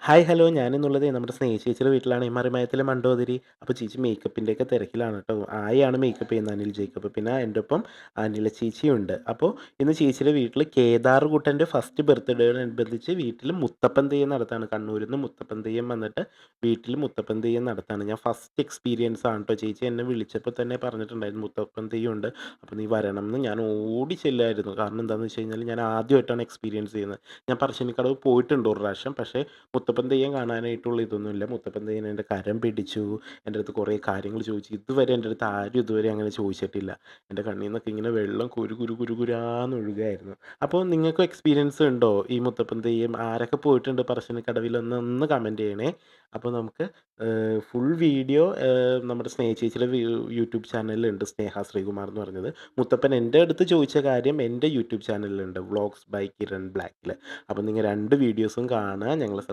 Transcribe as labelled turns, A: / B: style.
A: Hi hello ഞാനെന്നുള്ളതേ നമ്മുടെ സ്നേഹ ചേച്ചിയുടെ വീട്ടിലാണ്. ഈ മറിമായത്തിലെ മണ്ടോദരി. അപ്പോൾ ചേച്ചി മേക്കപ്പിൻ്റെയൊക്കെ തിരക്കിലാണ് കേട്ടോ. ആയാണ് മേക്കപ്പ് ചെയ്യുന്നത്, അനിൽ ജേക്കബ്. പിന്നെ എൻ്റെ ഒപ്പം അനില ചേച്ചിയുണ്ട്. അപ്പോൾ ഇന്ന് ചേച്ചിയുടെ വീട്ടിൽ കേദാർകുട്ടൻ്റെ ഫസ്റ്റ് ബർത്ത്ഡേയോടനുബന്ധിച്ച് വീട്ടിൽ മുത്തപ്പൻ തെയ്യം നടത്താണ്. കണ്ണൂരിൽ നിന്ന് മുത്തപ്പൻ തെയ്യം വന്നിട്ട് വീട്ടിൽ മുത്തപ്പൻ തെയ്യം നടത്താണ്. ഞാൻ ഫസ്റ്റ് എക്സ്പീരിയൻസ് ആണ് കേട്ടോ. ചേച്ചി എന്നെ വിളിച്ചപ്പോൾ തന്നെ പറഞ്ഞിട്ടുണ്ടായിരുന്നു മുത്തപ്പൻ തെയ്യം ഉണ്ട്, അപ്പോൾ നീ വരണം എന്ന്. ഞാൻ ഓടി ചെല്ലായിരുന്നു. കാരണം എന്താണെന്ന് വെച്ച് കഴിഞ്ഞാൽ ഞാൻ ആദ്യമായിട്ടാണ് എക്സ്പീരിയൻസ് ചെയ്യുന്നത്. ഞാൻ പറശ്ശിനിക്കടവ് പോയിട്ടുണ്ട് ഒരു പ്രാവശ്യം. പക്ഷേ മുത്തപ്പൻ തെയ്യം കാണാനായിട്ടുള്ള ഇതൊന്നുമില്ല. മുത്തപ്പൻ തെയ്യം എൻ്റെ കരം പിടിച്ചു, എൻ്റെ അടുത്ത് കുറേ കാര്യങ്ങൾ ചോദിച്ചു. ഇതുവരെ എൻ്റെ അടുത്ത് ആരും ഇതുവരെ അങ്ങനെ ചോദിച്ചിട്ടില്ല. എൻ്റെ കണ്ണിൽ നിന്നൊക്കെ ഇങ്ങനെ വെള്ളം കുരു കുരു കുരു കുരാന്ന് ഒഴുകുകയായിരുന്നു. അപ്പോൾ നിങ്ങൾക്കും എക്സ്പീരിയൻസ് ഉണ്ടോ ഈ മുത്തപ്പൻ തെയ്യം? ആരൊക്കെ പോയിട്ടുണ്ട് പറശ്ശിനിക്കടവിൽ ഒന്ന് കമൻറ്റ് ചെയ്യണേ. അപ്പോൾ നമുക്ക് ഫുൾ വീഡിയോ നമ്മുടെ സ്നേഹ ചേച്ചിയുടെ യൂട്യൂബ് ചാനലിലുണ്ട്, സ്നേഹ ശ്രീകുമാർ എന്ന് പറഞ്ഞത്. മുത്തപ്പൻ എൻ്റെ അടുത്ത് ചോദിച്ച കാര്യം എൻ്റെ യൂട്യൂബ് ചാനലിലുണ്ട്, വ്ളോഗ്സ് ബൈ കിരൺ ബ്ലാക്കിൽ. അപ്പോൾ നിങ്ങൾ രണ്ട് വീഡിയോസും കാണുക. ഞങ്ങളെ